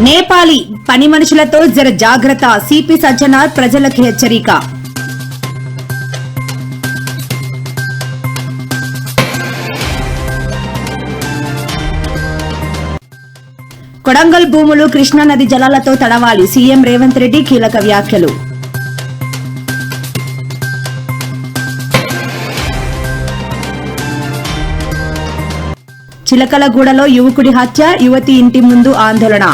నేపాలీ పని మనుషులతో జర జాగ్రత్త సిపి సజ్జనార్ ప్రజలకు హెచ్చరిక. కొడంగల్ భూములు కృష్ణానది జలాలతో తడవాలి సీఎం రేవంత్ రెడ్డి కీలక వ్యాఖ్యలు. చిలకలగూడలో యువకుడి హత్య, యువతి ఇంటి ముందు ఆందోళన.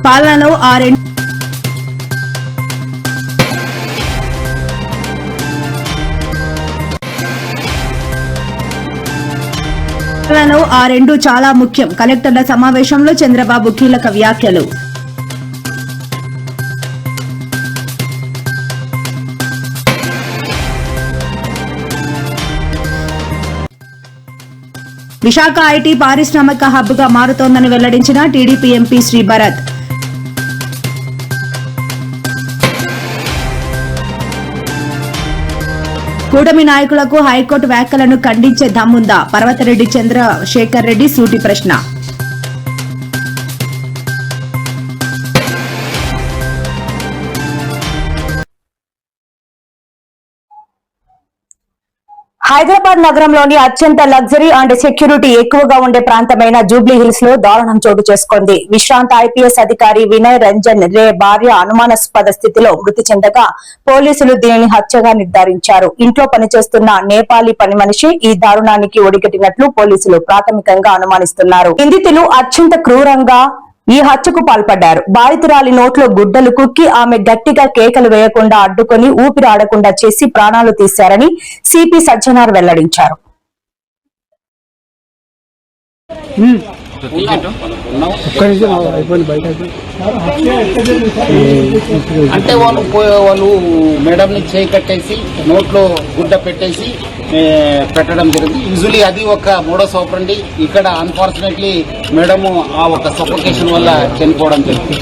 పాలనలో ఆ రెండు చాలా ముఖ్యం. కలెక్టర్ల సమావేశంలో చంద్రబాబు కీలక వ్యాఖ్యలు. విశాఖ ఐటీ పారిశ్రామిక హబ్ గా మారుతోందని వెల్లడించిన టీడీపీ ఎంపీ శ్రీ భరత్. కూటమి నాయకులకు హైకోర్టు వ్యాఖ్యలను ఖండించే దమ్ముందా? పర్వతరెడ్డి చంద్రశేఖర్ రెడ్డి సూటి ప్రశ్న. హైదరాబాద్ నగరంలోని అత్యంత లగ్జరీ అండ్ సెక్యూరిటీ ఎక్కువగా ఉండే ప్రాంతమైన జూబ్లీ హిల్స్ లో దారుణం చోటు చేసుకుంది. విశ్రాంత ఐపీఎస్ అధికారి వినయ్ రంజన్ రే భార్య అనుమానాస్పద స్థితిలో మృతి చెందగా పోలీసులు దీనిని హత్యగా నిర్ధారించారు. ఇంట్లో పనిచేస్తున్న నేపాలీ పని మనిషి ఈ దారుణానికి ఒడిగట్టినట్లు పోలీసులు ప్రాథమికంగా అనుమానిస్తున్నారు. నిందితులు అత్యంత క్రూరంగా ఈ హత్యకు పాల్పడ్డారు. బాధితురాలి నోట్లో గుడ్డలు కుక్కి ఆమె గట్టిగా కేకలు వేయకుండా అడ్డుకొని ఊపిరి ఆడకుండా చేసి ప్రాణాలు తీశారని సిపి సజ్జనార్ వెల్లడించారు. అంటే వాళ్ళు మేడంని చేయి కట్టేసి నోట్లో గుడ్డ పెట్టేసి పెట్టడం జరిగింది. యూజువలీ అది ఒక మోడస్ ఆపరండి. ఇక్కడ అన్ఫార్చునేట్లీ మేడము ఆ ఒక సఫోకేషన్ వల్ల చనిపోవడం జరిగింది.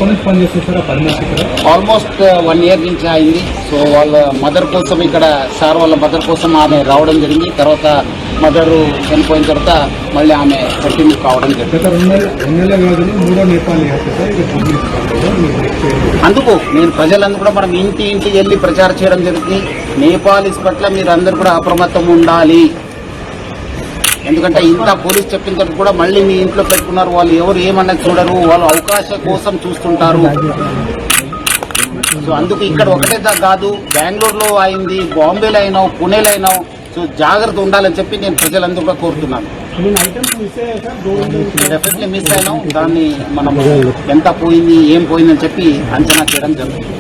ఆల్మోస్ట్ 1 year నుంచి అయింది. సో వాళ్ళ మదర్ కోసం ఇక్కడ సార్ వాళ్ళ మదర్ కోసం ఆమె రావడం జరిగింది. తర్వాత మదర్ చనిపోయిన తర్వాత మళ్ళీ ఆమె కంటిన్యూ కావడం జరిగింది. అందుకు నేను ప్రజలందరూ కూడా మనం ఇంటికి వెళ్ళి ప్రచారం చేయడం జరుగుతుంది. నేపాలీస్ పట్ల మీరు అందరూ కూడా అప్రమత్తం ఉండాలి. ఎందుకంటే ఇంత పోలీస్ చెప్పిన తర్వాత కూడా మళ్ళీ మీ ఇంట్లో పెట్టుకున్నారు. వాళ్ళు ఎవరు ఏమన్నా చూడరు, వాళ్ళు అవకాశం కోసం చూస్తుంటారు. సో అందుకు ఇక్కడ ఒకటే కాదు, బెంగళూరులో అయింది, బాంబేలో అయినావు, పుణేలో అయినావు. సో జాగ్రత్త ఉండాలని చెప్పి నేను ప్రజలందరూ కూడా కోరుతున్నాను. డెఫినెట్లీ మిస్ అయినాం. దాన్ని మనం ఎంత పోయింది, ఏం పోయిందని చెప్పి అంచనా చేయడం జరుగుతుంది.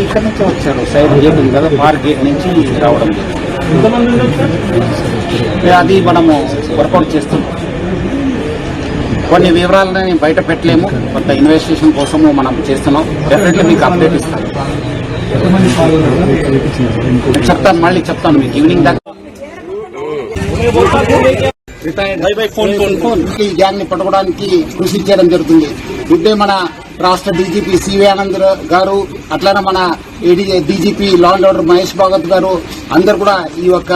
ఇక్కడ నుంచి వచ్చారు, సైడ్ గేట్ ఉంది కదా, పార్క్ గేట్ నుంచి రావడం జరిగింది. అది మనము వర్కౌట్ చేస్తున్నాం. కొన్ని వివరాలని బయట పెట్టలేము, కొంత ఇన్వెస్టిగేషన్ కోసము మనం చేస్తున్నాం. డెఫినెట్లీ మీకు అప్డేట్ ఇస్తాను. చెప్తాను, మళ్ళీ చెప్తాను మీకు ఈవినింగ్ దాకా. ఈ గ్యాంగ్ ని పట్టుకోవడానికి కృషి చేయడం జరుగుతుంది. ఇప్పుడే మన రాష్ట్ర డీజీపీ సివి ఆనంద్ గారు, అట్లానే మన DGP law and order Mahesh Bhagwat గారు అందరు కూడా ఈ యొక్క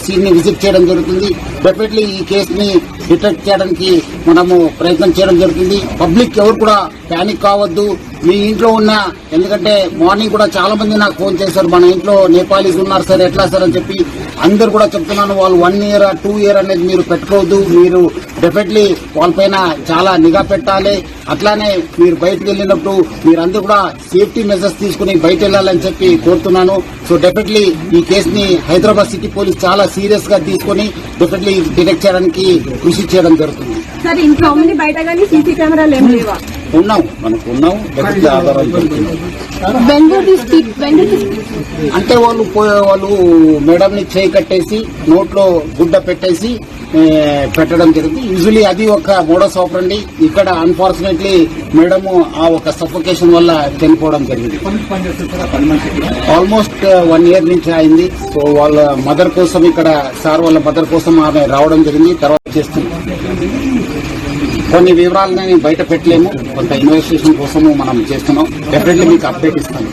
సీన్ ని విజిట్ చేయడం జరుగుతుంది. డెఫినెట్లీ ఈ కేసుని డిటెక్ట్ చేయడానికి మనము ప్రయత్నం చేయడం జరుగుతుంది. పబ్లిక్ ఎవరు కూడా ప్యానిక్ కావద్దు. మీ ఇంట్లో ఉన్న, ఎందుకంటే మార్నింగ్ కూడా చాలా మంది నాకు ఫోన్ చేశారు, మన ఇంట్లో నేపాలీస్ ఉన్నారు సార్, ఎట్లా సార్ అని చెప్పి. అందరు కూడా చెప్తున్నాను, వాళ్ళు 1 year 2 year అనేది మీరు పెట్టుకోవద్దు. మీరు డెఫినెట్లీ వాళ్ళపైన చాలా నిఘా పెట్టాలి. అట్లానే మీరు బయటకు వెళ్ళినప్పుడు మీరందరూ కూడా సేఫ్టీ మెజర్స్ తీసుకుని బయట వెళ్ళాలని చెప్పి కోరుతున్నాను. సో డెఫినెట్లీ ఈ కేసుని హైదరాబాద్ సిటీ పోలీస్ చాలా సీరియస్ గా తీసుకుని డెఫినెట్లీ డిటెక్ట్ చేయడానికి కృషి చేయడం జరుగుతుంది. ఉన్నాం, మనకు ఉన్నాం, డెఫినెట్లీ ఆధారాలు దొరుకుతున్నాం. అంటే వాళ్ళు మేడం ని చేయి కట్టేసి నోట్లో గుడ్డ పెట్టేసి పెట్టడం జరిగింది. యూజువలీ అది ఒక మోడస్ ఆపరండి. ఇక్కడ అన్ఫార్చునేట్లీ మేడము ఆ ఒక సఫోకేషన్ వల్ల చనిపోవడం జరిగింది. ఆల్మోస్ట్ 1 year నుంచి అయింది. సో వాళ్ళ మదర్ కోసం, ఇక్కడ సార్ వాళ్ళ మదర్ కోసం ఆమె రావడం జరిగింది. తర్వాత చేస్తుంది. కొన్ని వివరాలని బయట పెట్టలేము, కొంత ఇన్వెస్టిగేషన్ కోసము మనం చేస్తున్నాం. డెఫినెట్లీ మీకు అప్డేట్ ఇస్తాను.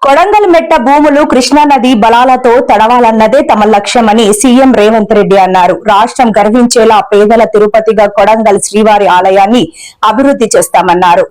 కొడంగల్ మెట్ట భూములు కృష్ణానది బలాలతో తడవాలన్నదే తమ లక్ష్యమని సీఎం రేవంత్ రెడ్డి అన్నారు. రాష్ట్రం గర్వించేలా పేదల తిరుపతిగా కొడంగల్ శ్రీవారి ఆలయాన్ని అభివృద్ధి చేస్తామన్నారు.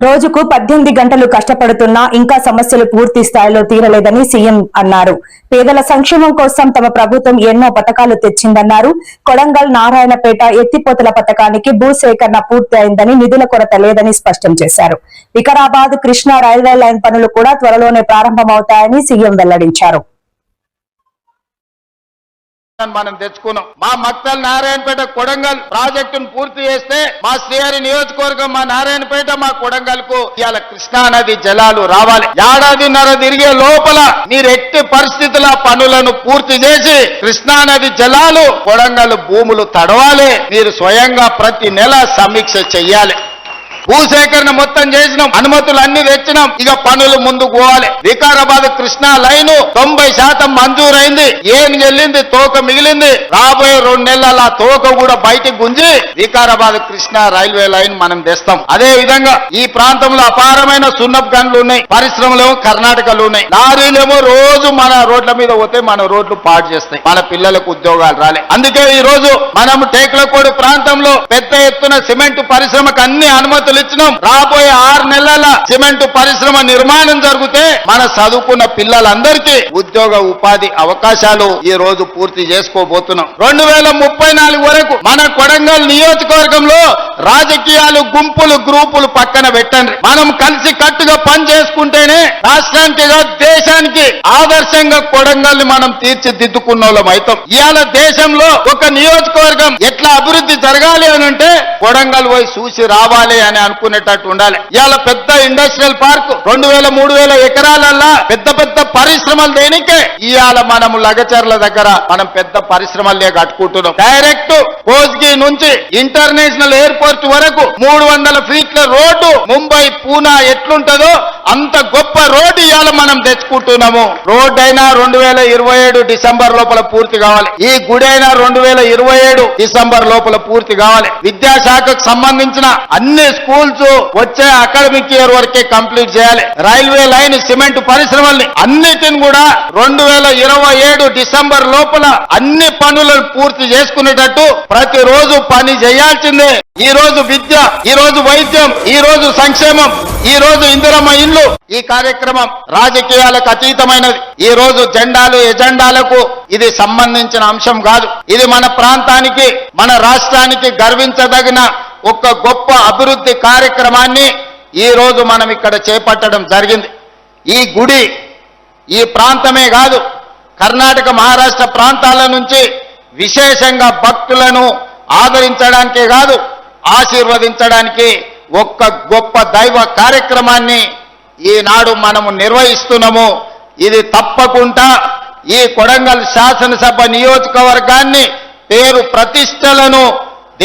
రోజుకు 18 గంటలు కష్టపడుతున్నా ఇంకా సమస్యలు పూర్తి స్థాయిలో తీరలేదని సీఎం అన్నారు. పేదల సంక్షేమం కోసం తమ ప్రభుత్వం ఎన్నో పథకాలు తెచ్చిందన్నారు. కొడంగల్ నారాయణపేట ఎత్తిపోతల పథకానికి భూసేకరణ పూర్తి అయిందని, నిధుల కొరత లేదని స్పష్టం చేశారు. వికారాబాద్ కృష్ణా రైల్వే లైన్ పనులు కూడా త్వరలోనే ప్రారంభమవుతాయని సీఎం వెల్లడించారు. మనం తెచ్చుకున్నాం. మా మక్తల్ నారాయణపేట కొడంగల్ ప్రాజెక్టును పూర్తి చేస్తే మా శ్రీహరి నియోజకవర్గం, మా నారాయణపేట, మా కొడంగల్ కు ఇవాళ కృష్ణానది జలాలు రావాలి. ఏడాదిన్నర తిరిగే లోపల మీరు ఎట్టి పరిస్థితుల పనులను పూర్తి చేసి కృష్ణానది జలాలు కొడంగల్ భూములు తడవాలి. మీరు స్వయంగా ప్రతి నెల సమీక్ష చెయ్యాలి. భూసేకరణ మొత్తం చేసినాం, అనుమతులు అన్ని తెచ్చినాం, ఇక పనులు ముందుకు పోవాలి. వికారాబాద్ కృష్ణా లైన్ 90% మంజూరైంది. ఏం వెళ్ళింది, తోక మిగిలింది. రాబోయే 2 నెలల ఆ తోక కూడా బయటికి గుంజి వికారాబాద్ కృష్ణా రైల్వే లైన్ మనం తెస్తాం. అదే విధంగా ఈ ప్రాంతంలో అపారమైన సున్నపు గన్లు ఉన్నాయి, పరిశ్రమలేమో కర్ణాటకలో ఉన్నాయి. లారీలేమో రోజు మన రోడ్ల మీద పోతే మన రోడ్లు పాడు చేస్తాయి, మన పిల్లలకు ఉద్యోగాలు రాలే. అందుకే ఈ రోజు మనం టేకులకోడు ప్రాంతంలో పెద్ద ఎత్తున సిమెంట్ పరిశ్రమకు అన్ని అనుమతులు ఇచ్చినాం. రాబోయే 6 నెలల సిమెంట్ పరిశ్రమ నిర్మాణం జరిగితే మన చదువుకున్న పిల్లలందరికీ ఉద్యోగ ఉపాధి అవకాశాలు ఈ రోజు పూర్తి చేసుకోబోతున్నాం. 2034 వరకు మన కొడంగల్ నియోజకవర్గంలో రాజకీయాలు, గుంపులు, గ్రూపులు పక్కన పెట్టండి. మనం కలిసి కట్టుగా పని చేసుకుంటేనే రాష్ట్రానికి, దేశానికి ఆదర్శంగా కొడంగల్ ని మనం తీర్చిదిద్దుకున్న వాళ్ళం అవుతాం. ఇవాళ దేశంలో ఒక నియోజకవర్గం ఎట్లా అభివృద్ధి జరగాలి అని అంటే కొడంగల్ పోయి చూసి రావాలి అని అనుకునేటట్టు ఉండాలి. ఇవాళ పెద్ద ఇండస్ట్రియల్ పార్క్ 2000-3000 ఎకరాలల్లా పెద్ద పెద్ద పరిశ్రమలు దేనికే ఇవాళ మనము లగచర్ల దగ్గర మనం పెద్ద పరిశ్రమలే కట్టుకుంటున్నాం. డైరెక్ట్ కోస్గి నుంచి ఇంటర్నేషనల్ ఎయిర్పోర్ట్ వరకు 300 ఫీట్ల రోడ్డు ముంబై, పూనా ఎట్లుంటదో అంత గొప్ప రోడ్డు ఇవాళ మనం తెచ్చుకుంటున్నాము. రోడ్డు అయినా 2027 డిసెంబర్ లోపల పూర్తి కావాలి. ఈ గుడి అయినా 2027 డిసెంబర్ లోపల పూర్తి కావాలి. విద్యాశాఖకు సంబంధించిన అన్ని స్కూల్స్ వచ్చే అకాడమిక్ ఇయర్ వరకే కంప్లీట్ చేయాలి. రైల్వే లైన్, సిమెంట్ పరిశ్రమల్ని అన్నిటిని కూడా 2027 డిసెంబర్ లోపల అన్ని పనులను పూర్తి చేసుకునేటట్టు ప్రతిరోజు పని చేయాల్సిందే. ఈ రోజు విద్య, ఈ రోజు వైద్యం, ఈ రోజు సంక్షేమం, ఈ రోజు ఇందిరమ్మ ఇల్లు. ఈ కార్యక్రమం రాజకీయాలకు అతీతమైనది. ఈ రోజు జెండాలు, ఎజెండాలకు ఇది సంబంధించిన అంశం కాదు. ఇది మన ప్రాంతానికి, మన రాష్ట్రానికి గర్వించదగిన ఒక గొప్ప అభివృద్ధి కార్యక్రమాన్ని ఈ రోజు మనం ఇక్కడ చేపట్టడం జరిగింది. ఈ గుడి ఈ ప్రాంతమే కాదు, కర్ణాటక, మహారాష్ట్ర ప్రాంతాల నుంచి విశేషంగా భక్తులను ఆదరించడానికే కాదు, ఆశీర్వదించడానికి ఒక్క గొప్ప దైవ కార్యక్రమాన్ని ఈనాడు మనము నిర్వహిస్తున్నాము. ఇది తప్పకుండా ఈ కొడంగల్ శాసనసభ నియోజకవర్గాన్ని, పేరు ప్రతిష్టలను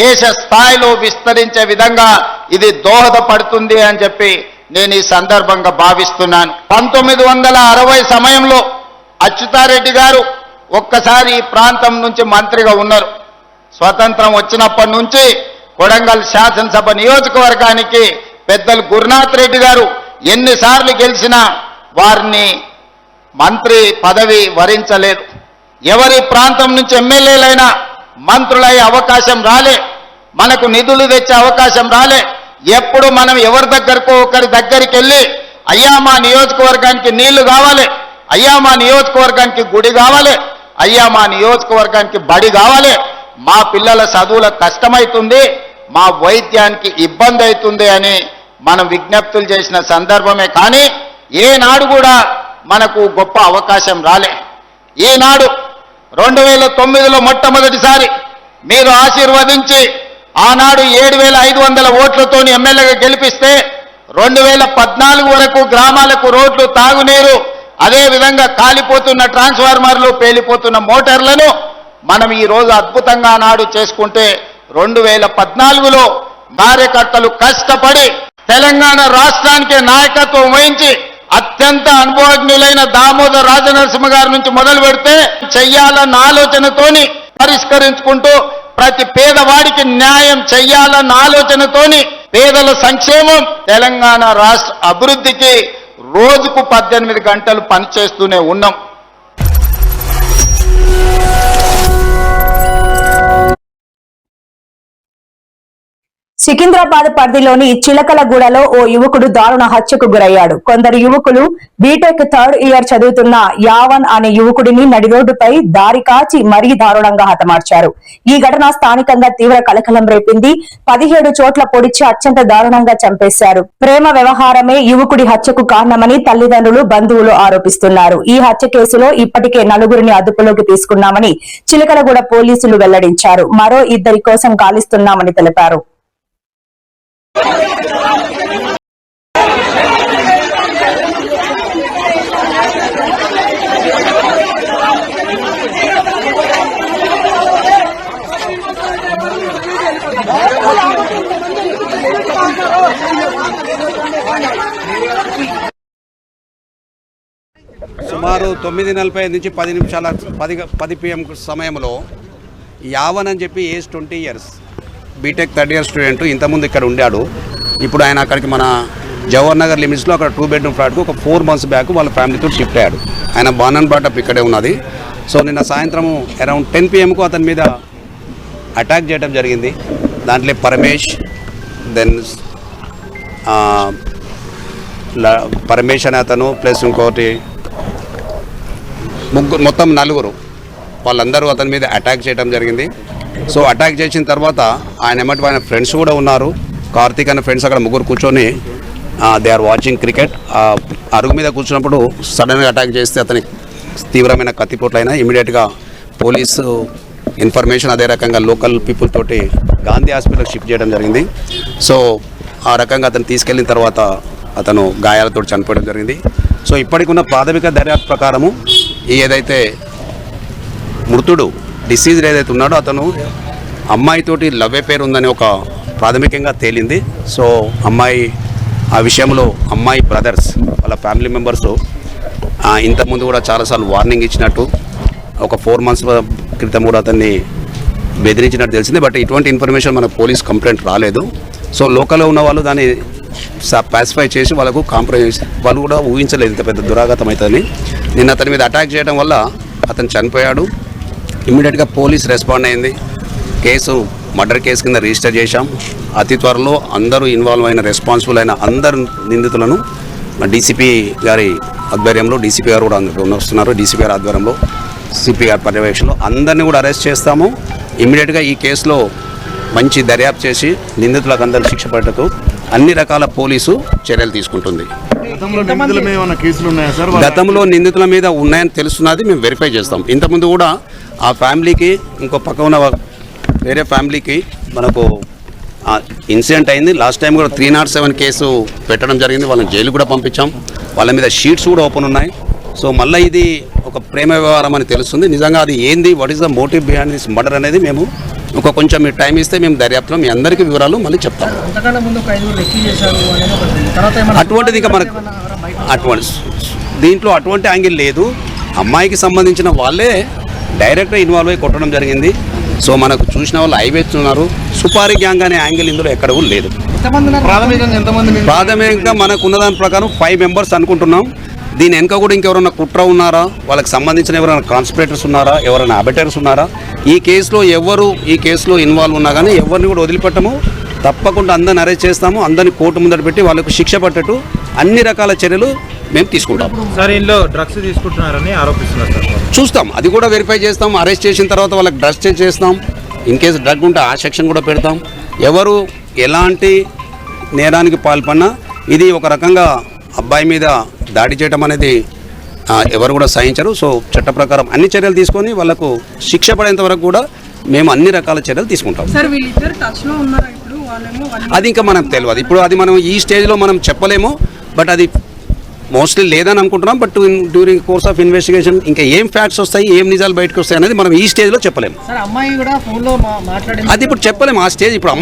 దేశ స్థాయిలో విస్తరించే విధంగా ఇది దోహదపడుతుంది అని చెప్పి నేను ఈ సందర్భంగా భావిస్తున్నాను. 1960 సమయంలో అచ్యుతారెడ్డి గారు ఒక్కసారి ఈ ప్రాంతం నుంచి మంత్రిగా ఉన్నారు. స్వతంత్రం వచ్చినప్పటి నుంచి కొడంగల్ శాసనసభ నియోజకవర్గానికి పెద్దలు గురునాథ్ రెడ్డి గారు ఎన్నిసార్లు గెలిచినా వారిని మంత్రి పదవి వరించలేదు. ఎవరి ప్రాంతం నుంచి ఎమ్మెల్యేలైనా మంత్రులయ్యే అవకాశం రాలే, మనకు నిధులు తెచ్చే అవకాశం రాలే. ఎప్పుడు మనం ఎవరి దగ్గరకో ఒకరి దగ్గరికి వెళ్ళి, అయ్యా మా నియోజకవర్గానికి నీళ్లు కావాలి, అయ్యా మా నియోజకవర్గానికి గుడి కావాలి, అయ్యా మా నియోజకవర్గానికి బడి కావాలి, మా పిల్లల చదువులకు కష్టమవుతుంది, మా వైద్యానికి ఇబ్బంది అవుతుంది అని మనం విజ్ఞప్తులు చేసిన సందర్భమే. కానీ ఏనాడు కూడా మనకు గొప్ప అవకాశం రాలే. ఈనాడు 2009లో మొట్టమొదటిసారి మీరు ఆశీర్వదించి ఆనాడు 7,500 ఓట్లతోని ఎమ్మెల్యేగా గెలిపిస్తే 2014 వరకు గ్రామాలకు రోడ్లు, తాగునీరు, అదేవిధంగా కాలిపోతున్న ట్రాన్స్ఫార్మర్లు, పేలిపోతున్న మోటార్లను మనం ఈ రోజు అద్భుతంగా నాడు చేసుకుంటే 2014లో కార్యకర్తలు కష్టపడి తెలంగాణ రాష్ట్రానికి నాయకత్వం వహించి అత్యంత అనుభవజ్ఞులైన దామోదర్ రాజనరసింహ గారి నుంచి మొదలు పెడితే చెయ్యాలన్న ఆలోచనతోని పరిష్కరించుకుంటూ ప్రతి పేదవాడికి న్యాయం చెయ్యాలన్న ఆలోచనతోని పేదల సంక్షేమం, తెలంగాణ రాష్ట్ర అభివృద్ధికి రోజుకు 18 గంటలు పనిచేస్తూనే ఉన్నాం. సికింద్రాబాద్ పరిధిలోని చిలకలగూడలో ఓ యువకుడు దారుణ హత్యకు గురయ్యాడు. కొందరు యువకులు బీటెక్ 3rd ఇయర్ చదువుతున్న యావన్ అనే యువకుడిని నడిరోడ్డుపై దారి కాచి మరీ దారుణంగా హతమార్చారు. ఈ ఘటన స్థానికంగా తీవ్ర కలకలం రేపింది. 17 చోట్ల పొడిచి అత్యంత దారుణంగా చంపేశారు. ప్రేమ వ్యవహారమే యువకుడి హత్యకు కారణమని తల్లిదండ్రులు, బంధువులు ఆరోపిస్తున్నారు. ఈ హత్య కేసులో ఇప్పటికే 4గురిని అదుపులోకి తీసుకున్నామని చిలకలగూడ పోలీసులు వెల్లడించారు. మరో 2 కోసం గాలిస్తున్నామని తెలిపారు. సుమారు 9:45 నుంచి 10 నిమిషాల 10 PM సమయంలో యావన్ అని చెప్పి age 20 years B Tech 3rd year student ఇంతకుముందు ఇక్కడ ఉండాడు. ఇప్పుడు ఆయన అక్కడికి మన జవహర్ నగర్ లిమిట్స్లో అక్కడ 2 బెడ్రూమ్ ఫ్లాట్కు ఒక 4 months బ్యాక్ వాళ్ళ ఫ్యామిలీతో షిఫ్ట్ అయ్యాడు. ఆయన బాన్ అండ్ బాటప్ ఇక్కడే ఉన్నది. సో నిన్న సాయంత్రము అరౌండ్ 10 PMకు అతని మీద అటాక్ చేయడం జరిగింది. దాంట్లో పరమేష్, దెన్ పరమేష్ అనే అతను ప్లస్ ఇంకోటి మొత్తం 4 వాళ్ళందరూ అతని మీద అటాక్ చేయడం జరిగింది. సో అటాక్ చేసిన తర్వాత ఆయన ఎమ్మటి ఆయన ఫ్రెండ్స్ కూడా ఉన్నారు. కార్తీక్ అనే ఫ్రెండ్స్ అక్కడ 3 కూర్చొని దే ఆర్ వాచింగ్ క్రికెట్. అరుగు మీద కూర్చున్నప్పుడు సడన్గా అటాక్ చేస్తే అతని తీవ్రమైన కత్తిపోట్లైనా ఇమీడియట్గా పోలీసు ఇన్ఫర్మేషన్ అదే రకంగా లోకల్ పీపుల్ తోటి గాంధీ హాస్పిటల్కి షిఫ్ట్ చేయడం జరిగింది. సో ఆ రకంగా అతను తీసుకెళ్ళిన తర్వాత అతను గాయాలతో చనిపోవడం జరిగింది. సో ఇప్పటికున్న ప్రాథమిక దర్యాప్తు ప్రకారము ఏదైతే మృతుడు డిసీజ్డ్ ఏదైతే ఉన్నాడో అతను అమ్మాయితోటి లవ్ అఫేర్ ఉందని ఒక ప్రాథమికంగా తేలింది. సో అమ్మాయి ఆ విషయంలో అమ్మాయి బ్రదర్స్ వాళ్ళ ఫ్యామిలీ మెంబర్స్ ఇంతకుముందు కూడా చాలాసార్లు వార్నింగ్ ఇచ్చినట్టు ఒక 4 months క్రితం కూడా అతన్ని బెదిరించినట్టు తెలిసింది. బట్ ఇటువంటి ఇన్ఫర్మేషన్ మనకు పోలీస్ కంప్లైంట్ రాలేదు. సో లోకల్లో ఉన్న వాళ్ళు దాన్ని పాసిఫై చేసి వాళ్ళకు కాంప్రమైజ్ వాళ్ళు కూడా ఊహించలేదు ఇంత పెద్ద దురాఘాతం అవుతుందని. నిన్న అతని మీద అటాక్ చేయడం వల్ల అతను చనిపోయాడు. ఇమ్మీడియట్గా పోలీస్ రెస్పాండ్ అయింది. కేసు మర్డర్ కేసు కింద రిజిస్టర్ చేశాం. అతి త్వరలో అందరూ ఇన్వాల్వ్ అయిన రెస్పాన్సిబుల్ అయిన అందరు నిందితులను డీసీపీ గారి ఆధ్వర్యంలో, డీసీపీ గారు కూడా వస్తున్నారు, డీసీపీ గారి ఆధ్వర్యంలో, సిపి గారి పర్యవేక్షణలో అందరినీ కూడా అరెస్ట్ చేస్తాము. ఇమ్మీడియట్గా ఈ కేసులో మంచి దర్యాప్తు చేసి నిందితులకు అందరూ శిక్ష పడటకు అన్ని రకాల పోలీసు చర్యలు తీసుకుంటుంది. గతంలో నిందితుల మీద ఉన్నాయని తెలుస్తున్నది, మేము వెరిఫై చేస్తాం. ఇంతకుముందు కూడా ఆ ఫ్యామిలీకి ఇంకో పక్క ఉన్న వేరే ఫ్యామిలీకి మనకు ఇన్సిడెంట్ అయింది. లాస్ట్ టైం కూడా 307 కేసు పెట్టడం జరిగింది. వాళ్ళని జైలు కూడా పంపించాం. వాళ్ళ మీద షీట్స్ కూడా ఓపెన్ ఉన్నాయి. సో మళ్ళీ ఇది ఒక ప్రేమ వ్యవహారం అని తెలుస్తుంది. నిజంగా అది ఏంది, what is the motive behind this murder అనేది మేము కొంచెం మీరు టైం ఇస్తే మేము దర్యాప్తులో మీ అందరికీ వివరాలు మళ్ళీ చెప్తాం. అటువంటిది ఇంకా మనకు దీంట్లో అటువంటి యాంగిల్ లేదు. అమ్మాయికి సంబంధించిన వాళ్ళే డైరెక్ట్గా ఇన్వాల్వ్ అయ్యి కొట్టడం జరిగింది. సో మనకు చూసిన వాళ్ళు ఐవేస్తున్నారు. సుపారీ గ్యాంగ్ అనే యాంగిల్ ఇందులో ఎక్కడ కూడా లేదు. ప్రాథమికంగా మనకు ఉన్నదాని ప్రకారం 5 members అనుకుంటున్నాం. దీని వెనక కూడా ఇంకెవరైనా కుట్ర ఉన్నారా, వాళ్ళకి సంబంధించిన ఎవరైనా కాన్స్పిరేటర్స్ ఉన్నారా, ఎవరైనా అబెటర్స్ ఉన్నారా, ఈ కేసులో ఈ కేసులో ఇన్వాల్వ్ ఉన్నా కానీ ఎవరిని కూడా వదిలిపెట్టము. తప్పకుండా అందరిని అరెస్ట్ చేస్తాము. అందరిని కోర్టు ముందర పెట్టి వాళ్ళకు శిక్ష పట్టేట్టు అన్ని రకాల చర్యలు మేము తీసుకుంటాం. సార్ ఇంట్లో డ్రగ్స్ తీసుకుంటున్నారని ఆరోపిస్తున్నారు సార్. చూస్తాం, అది కూడా వెరిఫై చేస్తాం. అరెస్ట్ చేసిన తర్వాత వాళ్ళకి డ్రగ్స్ టెస్ట్ చేస్తాం. ఇన్ కేసు డ్రగ్ ఉంటే ఆ సెక్షన్ కూడా పెడతాం. ఎవరు ఎలాంటి నేరానికి పాల్పడినా ఇది ఒక రకంగా అబ్బాయి మీద దాడి చేయడం అనేది ఎవరు కూడా సహించరు. సో చట్ట ప్రకారం అన్ని చర్యలు తీసుకొని వాళ్ళకు శిక్ష పడేంత వరకు కూడా మేము అన్ని రకాల చర్యలు తీసుకుంటాం. అది ఇంకా మనకు తెలియదు. ఇప్పుడు అది మనం ఈ స్టేజ్లో మనం చెప్పలేము. బట్ అది మోస్ట్లీ లేదని అనుకుంటున్నాం. But during course of investigation ఇంకా ఏం ఫ్యాక్ట్స్ వస్తాయి, ఏం నిజాలు బయటకు వస్తాయి అనేది మనం ఈ స్టేజ్లో చెప్పలేము. అది ఇప్పుడు చెప్పలేము ఆ స్టేజ్. ఇప్పుడు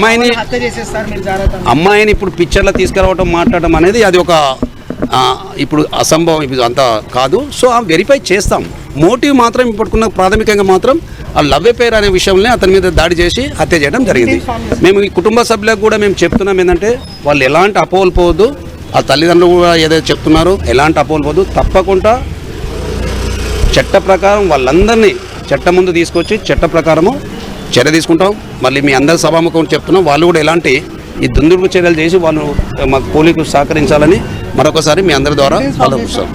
అమ్మాయిని ఇప్పుడు పిక్చర్లో తీసుకురావడం, మాట్లాడడం అనేది అది ఒక ఇప్పుడు అసంభవం, ఇప్పుడు అంతా కాదు. సో వెరిఫై చేస్తాం. మోటివ్ మాత్రం ఇప్పటికున్న ప్రాథమికంగా మాత్రం ఆ లవ్ అఫేర్ అనే విషయంలో అతని మీద దాడి చేసి హత్య చేయడం జరిగింది. మేము ఈ కుటుంబ సభ్యులకు కూడా మేము చెప్తున్నాం ఏంటంటే వాళ్ళు ఎలాంటి అపోహలు పోవద్దు. ఆ తల్లిదండ్రులు కూడా ఏదైతే చెప్తున్నారో ఎలాంటి అపోహలు తప్పకుండా చట్ట ప్రకారం వాళ్ళందరినీ చట్టం ముందు తీసుకొచ్చి చట్ట ప్రకారము చర్య తీసుకుంటాం. మళ్ళీ మీ అందరి సభాముఖం చెప్తున్నాం, వాళ్ళు కూడా ఎలాంటి ఈ దుందుడుకు చర్యలు చేసి వాళ్ళు మాకు పోలీసులు సహకరించాలని మరొకసారి మీ అందరి ద్వారా ఆలోచిస్తాం.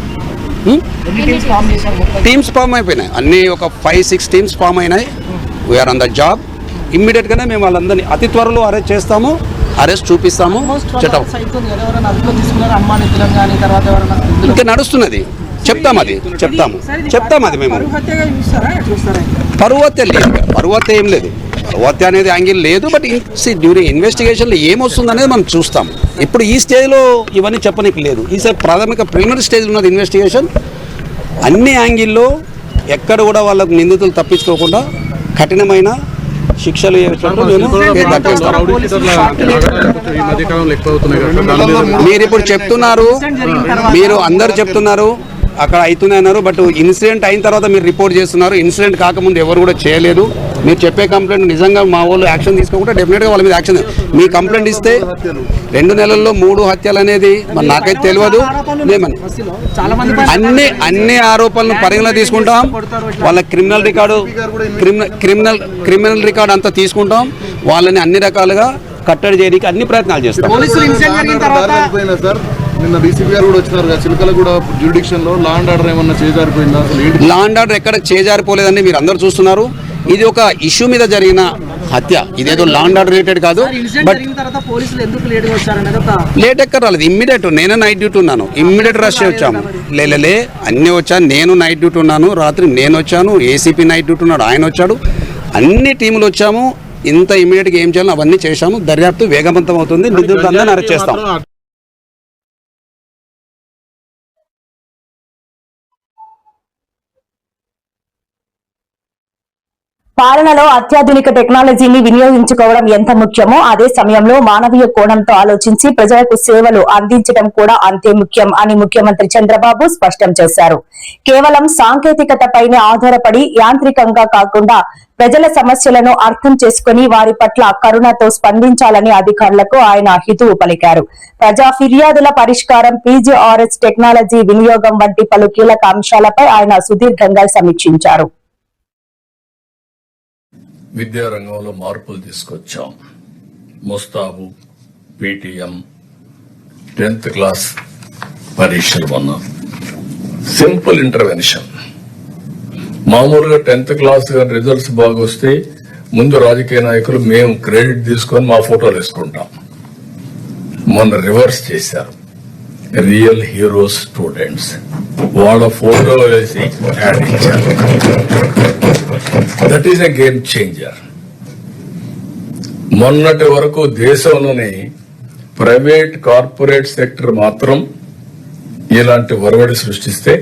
టీమ్స్ ఫామ్ అయిపోయినాయి, అన్నీ ఒక 5-6 టీమ్స్ ఫామ్ అయినాయి. We're on the job. ఇమ్మీడియట్గానే మేము వాళ్ళందరినీ అతి త్వరలో అరెస్ట్ చేస్తాము, అరెస్ట్ చూపిస్తాము. చట్టం ఇంకా నడుస్తున్నది, చెప్తాము అది మేము పరువు హత్య లేదు, పరువు హత్య ఏం లేదు, పరువు హత్య అనేది యాంగిల్ లేదు. బట్ డ్యూరింగ్ ఇన్వెస్టిగేషన్లో ఏమొస్తుంది అనేది మనం చూస్తాం. ఇప్పుడు ఈ స్టేజ్లో ఇవన్నీ చెప్పనీకి లేదు. ఈసారి ప్రాథమిక ప్రిలిమినరీ స్టేజ్ ఉన్నది ఇన్వెస్టిగేషన్. అన్ని యాంగిల్లో ఎక్కడ కూడా వాళ్ళకు నిందితులు తప్పించుకోకుండా కఠినమైన శిక్షలు మీరు ఇప్పుడు చెప్తున్నారు, మీరు అందరు చెప్తున్నారు అక్కడ అవుతున్నాయి అన్నారు. బట్ ఇన్సిడెంట్ అయిన తర్వాత మీరు రిపోర్ట్ చేస్తున్నారు. ఇన్సిడెంట్ కాకముందు ఎవరు కూడా చేయలేదు. మీరు చెప్పే కంప్లైంట్ నిజంగా మా వాళ్ళు యాక్షన్ తీసుకోకుండా డెఫినెట్గా వాళ్ళ మీద యాక్షన్. మీ కంప్లైంట్ ఇస్తే 2 నెలల్లో 3 హత్యలు అనేది మరి నాకైతే తెలియదు. అన్ని ఆరోపణలను పరిగణలో తీసుకుంటాం. వాళ్ళ క్రిమినల్ రికార్డు అంతా తీసుకుంటాం. వాళ్ళని అన్ని రకాలుగా కట్టడి చేయడానికి అన్ని ప్రయత్నాలు చేస్తాం. నిన్న డీసీపీ గారు కూడా వచ్చినారు, చిలకల కూడా జ్యూరిడిక్షన్ లో లా అండ్ ఆర్డర్ ఏమన్నా చేజారిపోయిందా? లా అండ్ ఆర్డర్ ఎక్కడ చేజారిపోలేదండి, మీరు అందరూ చూస్తున్నారు. ఇది ఒక ఇష్యూ మీద జరిగిన హత్య, ఇదేదో లా అండ్ ఆర్డర్ రిలేటెడ్ కాదు. బట్ లేట్ ఎక్కడ రాలేదు, ఇమ్మీడియట్. నేను నైట్ డ్యూటీ ఉన్నాను, ఇమ్మీడియట్ రష్ వచ్చాము. లే అన్నీ వచ్చాను. నేను నైట్ డ్యూటీ ఉన్నాను, రాత్రి నేను వచ్చాను, ఏసీపీ నైట్ డ్యూటీ ఉన్నాడు, ఆయన వచ్చాడు, అన్ని టీములు వచ్చాము. ఇంత ఇమ్మీడియట్గా ఏం చేయాలో అవన్నీ చేశాము. దర్యాప్తు వేగవంతం అవుతుంది, నిందితులందరినీ అరెస్ట్ చేస్తాం. పాలనలో అత్యాధునిక టెక్నాలజీని వినియోగించుకోవడం ఎంత ముఖ్యమో అదే సమయంలో మానవీయ కోణంతో ఆలోచించి ప్రజలకు సేవలు అందించడం కూడా అంతే ముఖ్యం అని ముఖ్యమంత్రి చంద్రబాబు స్పష్టం చేశారు. కేవలం సాంకేతికతపైనే ఆధారపడి యాంత్రికంగా కాకుండా ప్రజల సమస్యలను అర్థం చేసుకుని వారి పట్ల కరుణతో స్పందించాలని అధికారులకు ఆయన హితవు పలికారు. ప్రజా ఫిర్యాదుల పరిష్కారం, పీజీఆర్ఎస్ టెక్నాలజీ వినియోగం వంటి పలు కీలక అంశాలపై ఆయన సుదీర్ఘంగా సమీక్షించారు. విద్యారంగంలో మార్పులు తీసుకొచ్చాం. ముస్తాబు, పీటీఎం, 10th క్లాస్ పరీక్షలు మొన్న సింపుల్ ఇంటర్వెన్షన్. మామూలుగా 10th క్లాస్ కానీ రిజల్ట్స్ బాగొస్తే ముందు రాజకీయ నాయకులు మేము క్రెడిట్ తీసుకొని మా ఫోటోలు వేసుకుంటాం. మొన్న రివర్స్ చేశారు. రియల్ హీరోస్ స్టూడెంట్స్ వాళ్ళ ఫోటో వేసి యాడ్ ఇచ్చారు. That is a game changer. మొన్నటి వరకు దేశంలోని ప్రైవేట్ కార్పొరేట్ సెక్టర్ మాత్రం ఇలాంటి ఒరవడి సృష్టిస్తే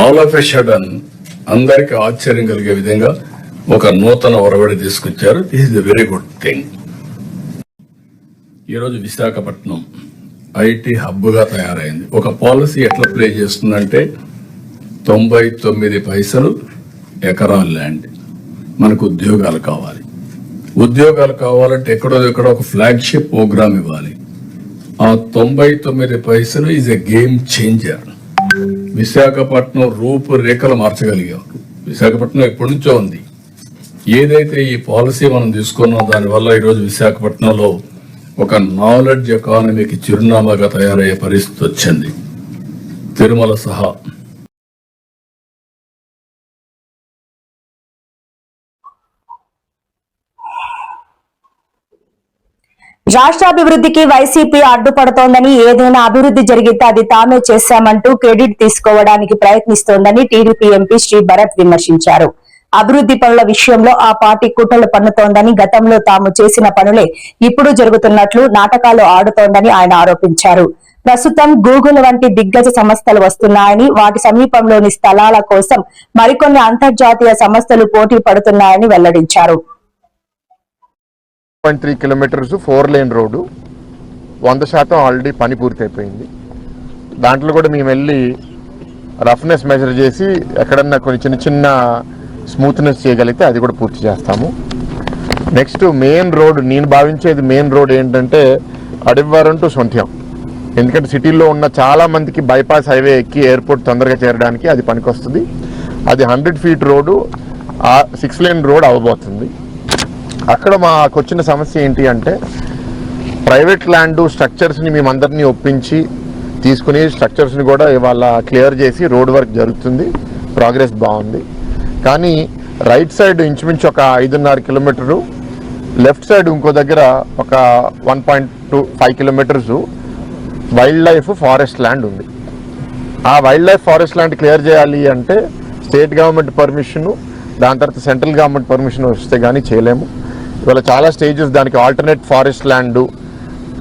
ఆల్ ఆఫ్ ఎ సడన్ అందరికి ఆశ్చర్యం కలిగే విధంగా ఒక నూతన ఒరవడి తీసుకొచ్చారు. This is a very good thing. ఈరోజు విశాఖపట్నం ఐటీ హబ్ గా తయారైంది. ఒక పాలసీ ఎట్లా ప్లే చేస్తుందంటే 99 పైసలు ఎకరా ల్యాండ్. మనకు ఉద్యోగాలు కావాలి. ఉద్యోగాలు కావాలంటే ఎక్కడో ఒక ఫ్లాగ్షిప్ ప్రోగ్రామ్ ఇవ్వాలి. ఆ 99 పైసలు is a game changer. Visakhapatnam రూపురేఖలు మార్చగలిగారు. విశాఖపట్నం ఎప్పటి నుంచో ఉంది. ఏదైతే ఈ పాలసీ మనం తీసుకున్నాం దానివల్ల ఈరోజు విశాఖపట్నంలో ఒక నాలెడ్జ్ ఎకానమీకి చిరునామాగా తయారయ్యే పరిస్థితి వచ్చింది. తిరుమల సహా రాష్ట్రాభివృద్ధికి వైసీపీ అడ్డుపడుతోందని, ఏదైనా అభివృద్ధి జరిగితే అది తామే చేశామంటూ క్రెడిట్ తీసుకోవడానికి ప్రయత్నిస్తోందని టీడీపీ ఎంపీ శ్రీ భరత్ విమర్శించారు. అభివృద్ధి పనుల విషయంలో ఆ పార్టీ కుట్రలు పన్నుతోందని, గతంలో తాము చేసిన పనులే ఇప్పుడు జరుగుతున్నట్లు నాటకాలు ఆడుతోందని ఆయన ఆరోపించారు. ప్రస్తుతం గూగుల్ వంటి దిగ్గజ సంస్థలు వస్తున్నాయని, వాటి సమీపంలోని స్థలాల కోసం మరికొన్ని అంతర్జాతీయ సంస్థలు పోటీ పడుతున్నాయని వెల్లడించారు. 3 కిలోమీటర్స్ 4 లేన్ రోడ్డు 100% ఆల్రెడీ పని పూర్తయిపోయింది. దాంట్లో కూడా మేము వెళ్ళి రఫ్నెస్ మెజర్ చేసి ఎక్కడన్నా కొన్ని చిన్న స్మూత్నెస్ చేయగలిగితే అది కూడా పూర్తి చేస్తాము. నెక్స్ట్ మెయిన్ రోడ్, నేను భావించేది మెయిన్ రోడ్ ఏంటంటే అడివారం టు సొంత్యం. ఎందుకంటే సిటీలో ఉన్న చాలా మందికి బైపాస్ హైవే ఎక్కి ఎయిర్పోర్ట్ తొందరగా చేరడానికి అది పనికొస్తుంది. అది 100 feet రోడ్డు 6 lane రోడ్ అవ్వబోతుంది. అక్కడ మాకు వచ్చిన సమస్య ఏంటి అంటే ప్రైవేట్ ల్యాండ్ స్ట్రక్చర్స్ని మేమందరినీ ఒప్పించి తీసుకుని స్ట్రక్చర్స్ని కూడా ఇవాళ క్లియర్ చేసి రోడ్ వర్క్ జరుగుతుంది, ప్రోగ్రెస్ బాగుంది. కానీ రైట్ సైడ్ ఇంచుమించు ఒక 5.5 kilometers, లెఫ్ట్ సైడ్ ఇంకో దగ్గర ఒక 1.25 kilometers wild life forest land ఉంది. ఆ wild life forest land clear చేయాలి అంటే స్టేట్ గవర్నమెంట్ పర్మిషను, దాని తర్వాత సెంట్రల్ గవర్నమెంట్ పర్మిషన్ వస్తే కానీ చేయలేము. ఇవాళ చాలా స్టేజెస్ దానికి alternate forest land,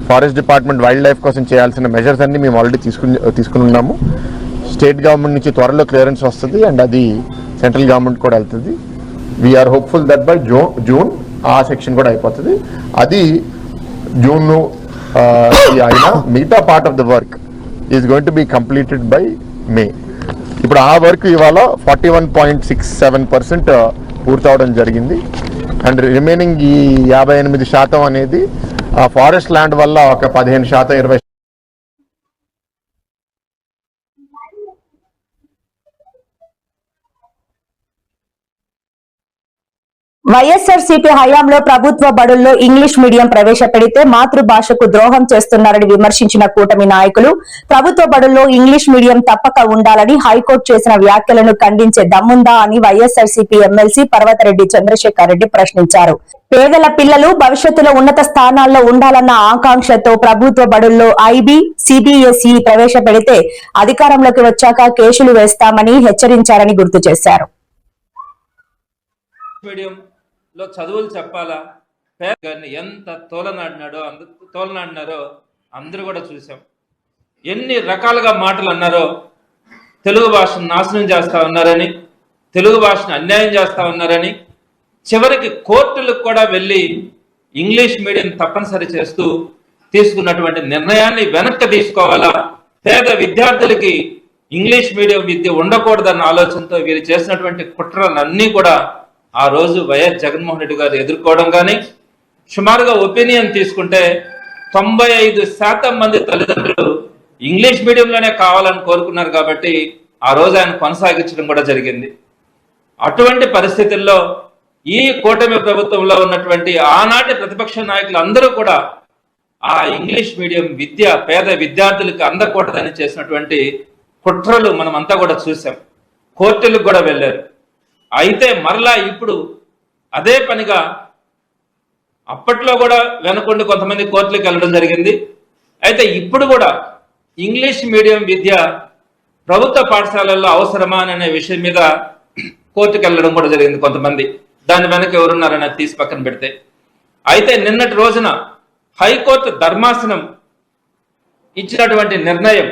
forest department wild life కోసం చేయాల్సిన మెజర్స్ అన్ని మేము ఆల్రెడీ తీసుకుని ఉన్నాము. స్టేట్ గవర్నమెంట్ నుంచి త్వరలో క్లియరెన్స్ వస్తుంది అండ్ అది సెంట్రల్ గవర్నమెంట్ కూడా వెళ్తుంది. We're hopeful that by June ఆ సెక్షన్ కూడా అయిపోతుంది. అది జూన్ అయినా మిగతా part of the work is going to be completed by May. ఇప్పుడు ఆ వర్క్ ఇవాళ 41.67% పూర్తవడం జరిగింది. అండ్ రిమైనింగ్ ఈ 58% అనేది ఆ ఫారెస్ట్ ల్యాండ్ వల్ల ఒక 15%, 20%. వైఎస్ఆర్సీపీ హయాంలో ప్రభుత్వ బడుల్లో ఇంగ్లీష్ మీడియం ప్రవేశపెడితే మాతృభాషకు ద్రోహం చేస్తున్నారని విమర్శించిన కూటమి నాయకులు ప్రభుత్వ బడుల్లో ఇంగ్లీష్ మీడియం తప్పక ఉండాలని హైకోర్టు చేసిన వ్యాఖ్యలను ఖండించే దమ్ముందా అని వైఎస్ఆర్సీపీ ఎమ్మెల్సీ పర్వతరెడ్డి చంద్రశేఖర్ రెడ్డి ప్రశ్నించారు. పేదల పిల్లలు భవిష్యత్తులో ఉన్నత స్థానాల్లో ఉండాలన్న ఆకాంక్షతో ప్రభుత్వ బడుల్లో ఐబీ, సిబిఎస్ఈ ప్రవేశపెడితే అధికారంలోకి వచ్చాక కేసులు వేస్తామని హెచ్చరించారని గుర్తు చేశారు. లో చదువులు చెప్పాలా, పేదగారిని ఎంత తోలనాడినారో అందరూ కూడా చూసాం. ఎన్ని రకాలుగా మాటలు అన్నారో, తెలుగు భాషను నాశనం చేస్తా ఉన్నారని, తెలుగు భాషను అన్యాయం చేస్తా ఉన్నారని, చివరికి కోర్టులకు కూడా వెళ్ళి ఇంగ్లీష్ మీడియం తప్పనిసరి చేస్తూ తీసుకున్నటువంటి నిర్ణయాన్ని వెనక్కి తీసుకోవాలా, పేద విద్యార్థులకి ఇంగ్లీష్ మీడియం విద్య ఉండకూడదన్న ఆలోచనతో వీరు చేసినటువంటి కుట్రలన్నీ కూడా ఆ రోజు వైఎస్ జగన్మోహన్ రెడ్డి గారు ఎదుర్కోవడం. కానీ సుమారుగా ఒపీనియన్ తీసుకుంటే 95% మంది తల్లిదండ్రులు ఇంగ్లీష్ మీడియంలోనే కావాలని కోరుకున్నారు కాబట్టి ఆ రోజు ఆయన కొనసాగించడం కూడా జరిగింది. అటువంటి పరిస్థితుల్లో ఈ కూటమి ప్రభుత్వంలో ఉన్నటువంటి ఆనాటి ప్రతిపక్ష నాయకులు అందరూ కూడా ఆ ఇంగ్లీష్ మీడియం విద్య పేద విద్యార్థులకు అందకూడదని చేసినటువంటి కుట్రలు మనమంతా కూడా చూసాం. కోర్టులకు కూడా వెళ్ళారు. అయితే మరలా ఇప్పుడు అదే పనిగా అప్పట్లో కూడా వెనకుండి కొంతమంది కోర్టులకు వెళ్ళడం జరిగింది. అయితే ఇప్పుడు కూడా ఇంగ్లీష్ మీడియం విద్య ప్రభుత్వ పాఠశాలల్లో అవసరమా అనే విషయం మీద కోర్టుకు వెళ్ళడం కూడా జరిగింది కొంతమంది. దాని వెనక ఎవరున్నారని తీసి పక్కన పెడితే, అయితే నిన్నటి రోజున హైకోర్టు ధర్మాసనం ఇచ్చినటువంటి నిర్ణయం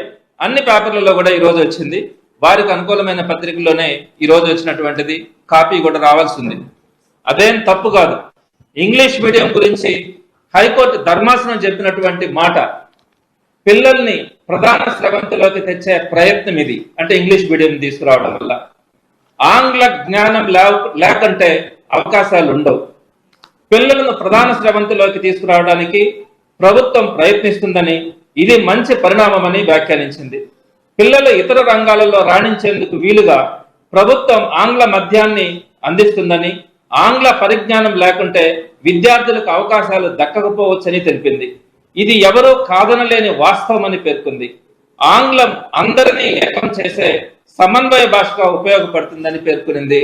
అన్ని పేపర్లలో కూడా ఈరోజు వచ్చింది. వారికి అనుకూలమైన పత్రికల్లోనే ఈరోజు వచ్చినటువంటిది కాపీ కూడా రావాల్సి ఉంది. అదేం తప్పు కాదు. ఇంగ్లీష్ మీడియం గురించి హైకోర్టు ధర్మాసనం చెప్పినటువంటి మాట, పిల్లల్ని ప్రధాన స్రవంతిలోకి తెచ్చే ప్రయత్నం ఇది. అంటే ఇంగ్లీష్ మీడియం తీసుకురావడం వల్ల ఆంగ్ల జ్ఞానం లేకంటే అవకాశాలు ఉండవు. పిల్లలను ప్రధాన స్రవంతిలోకి తీసుకురావడానికి ప్రభుత్వం ప్రయత్నిస్తుందని, ఇది మంచి పరిణామమని వ్యాఖ్యానించింది. పిల్లలు ఇతర రంగాలలో రాణించేందుకు వీలుగా ప్రభుత్వం ఆంగ్ల మధ్యాన్ని అందిస్తుందని, ఆంగ్ల పరిజ్ఞానం లేకుంటే విద్యార్థులకు అవకాశాలు దక్కకపోవచ్చని తెలిపింది. ఇది ఎవరూ కాదనలేని వాస్తవమని పేర్కొంది. ఆంగ్లం అందరినీ ఏకం చేసే సమన్వయ భాషగా ఉపయోగపడుతుందని పేర్కొనింది.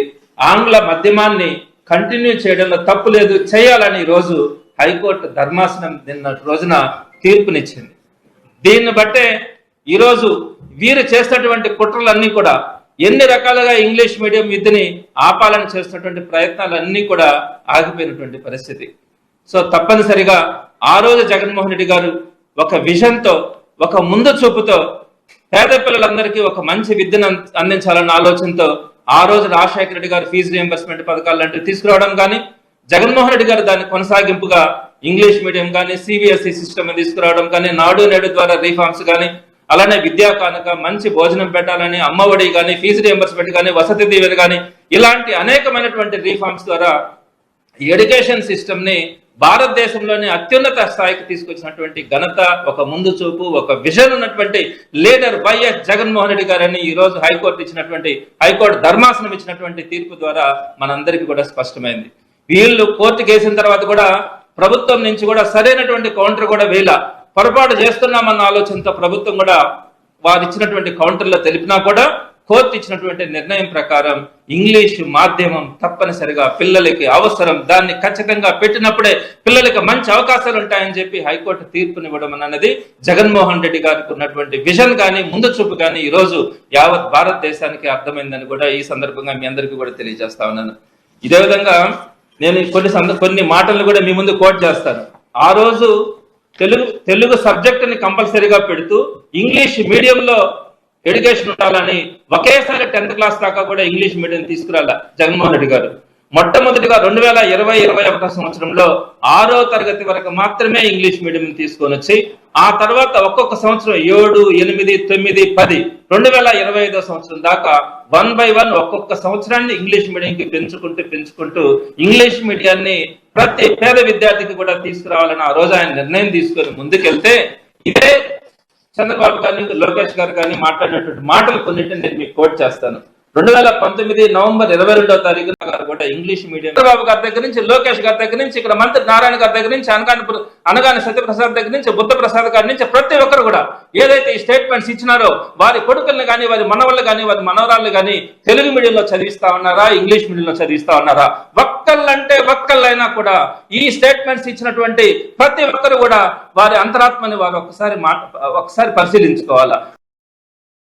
ఆంగ్ల మాధ్యమాన్ని కంటిన్యూ చేయడంలో తప్పు లేదు, చేయాలని రోజు హైకోర్టు ధర్మాసనం నిన్న రోజున తీర్పునిచ్చింది. దీన్ని బట్టే ఈరోజు వీరు చేసినటువంటి కుట్రలన్నీ కూడా ఎన్ని రకాలుగా ఇంగ్లీష్ మీడియం విద్యని ఆపాలని చేస్తున్నటువంటి ప్రయత్నాలన్నీ కూడా ఆగిపోయినటువంటి పరిస్థితి. సో తప్పనిసరిగా ఆ రోజు జగన్మోహన్ రెడ్డి గారు ఒక విజన్తో, ఒక ముందు చూపుతో పేద పిల్లలందరికీ ఒక మంచి విద్యను అందించాలన్న ఆలోచనతో ఆ రోజు రాజశేఖర రెడ్డి గారు ఫీజు రియంబర్స్మెంట్ పథకాలు లాంటివి తీసుకురావడం కానీ, జగన్మోహన్ రెడ్డి గారు దాని కొనసాగింపుగా ఇంగ్లీష్ మీడియం కానీ, సిబిఎస్ఈ సిస్టమ్ తీసుకురావడం కానీ, నాడు నేడు ద్వారా రీఫార్మ్స్ కానీ, అలానే విద్యా కానుక, మంచి భోజనం పెట్టాలని, అమ్మఒడి కానీ, ఫీజు రియంబర్స్మెంట్ కానీ, వసతి దీవెన కానీ, ఇలాంటి అనేకమైనటువంటి రీఫార్మ్స్ ద్వారా ఎడ్యుకేషన్ సిస్టమ్ ని భారతదేశంలోని అత్యున్నత స్థాయికి తీసుకొచ్చినటువంటి ఘనత, ఒక ముందు చూపు, ఒక విజన్ ఉన్నటువంటి లీడర్ వైఎస్ జగన్మోహన్ రెడ్డి గారని ఈ రోజు హైకోర్టు ధర్మాసనం ఇచ్చినటువంటి తీర్పు ద్వారా మనందరికీ కూడా స్పష్టమైంది. వీళ్ళు కోర్టుకు వేసిన తర్వాత కూడా ప్రభుత్వం నుంచి కూడా సరైనటువంటి కౌంటర్ కూడా వేల పొరపాటు చేస్తున్నామన్న ఆలోచనతో ప్రభుత్వం కూడా వారు ఇచ్చినటువంటి కౌంటర్లో తెలిపినా కూడా కోర్టు ఇచ్చినటువంటి నిర్ణయం ప్రకారం ఇంగ్లీషు మాధ్యమం తప్పనిసరిగా పిల్లలకి అవసరం, దాన్ని ఖచ్చితంగా పెట్టినప్పుడే పిల్లలకి మంచి అవకాశాలు ఉంటాయని చెప్పి హైకోర్టు తీర్పునివ్వడం అన్నది జగన్మోహన్ రెడ్డి గారికి ఉన్నటువంటి విజన్ కానీ ముందు చూపు కానీ ఈ రోజు యావత్ భారతదేశానికి అర్థమైందని కూడా ఈ సందర్భంగా మీ అందరికీ కూడా తెలియజేస్తా ఉన్నాను. ఇదే విధంగా నేను కొన్ని మాటలను కూడా మీ ముందు కోట్ చేస్తాను. ఆ రోజు తెలుగు సబ్జెక్టుని కంపల్సరీగా పెడుతూ ఇంగ్లీష్ మీడియంలో ఎడ్యుకేషన్ ఉండాలని ఒకేసారి 10th క్లాస్ దాకా కూడా ఇంగ్లీష్ మీడియం తీసుకురాల జగన్మోహన్ రెడ్డి గారు. మొట్టమొదటిగా 2020-21 సంవత్సరంలో 6వ తరగతి వరకు మాత్రమే ఇంగ్లీష్ మీడియం తీసుకొని వచ్చి ఆ తర్వాత ఒక్కొక్క సంవత్సరం 7, 8, 9, 10 2025 సంవత్సరం దాకా 1 by 1 ఒక్కొక్క సంవత్సరాన్ని ఇంగ్లీష్ మీడియంకి పెంచుకుంటూ ఇంగ్లీష్ మీడియాన్ని ప్రతి పేద విద్యార్థికి కూడా తీసుకురావాలని ఆ రోజు ఆయన నిర్ణయం తీసుకొని ముందుకెళ్తే ఇదే చంద్రబాబు గారిని, లోకేష్ గారు కానీ మాట్లాడినటువంటి మాటలు కొన్నింటిని నేను మీకు కోట్ చేస్తాను. 2019 నవంబర్ 22వ తారీఖున గారు కూడా ఇంగ్లీష్ మీడియం చంద్రబాబు గారి దగ్గర నుంచి, లోకేష్ గారి దగ్గర నుంచి, ఇక్కడ మంత్రి నారాయణ గారి దగ్గర నుంచి, అనగాని సత్యప్రసాద్ దగ్గర నుంచి, బుద్ధప్రసాద్ గారి నుంచి ప్రతి ఒక్కరు కూడా ఏదైతే ఈ స్టేట్మెంట్స్ ఇచ్చినారో వారి కొడుకుల్ని కానీ, వారి మనవళ్ళు కానీ, వారి మనవరాళ్ళు కానీ తెలుగు మీడియంలో చదివిస్తా ఉన్నారా, ఇంగ్లీష్ మీడియంలో చదివిస్తా ఉన్నారా? ఒక్కళ్ళైనా కూడా ఈ స్టేట్మెంట్స్ ఇచ్చినటువంటి ప్రతి ఒక్కరు కూడా వారి అంతరాత్మని వారు ఒకసారి పరిశీలించుకోవాలా.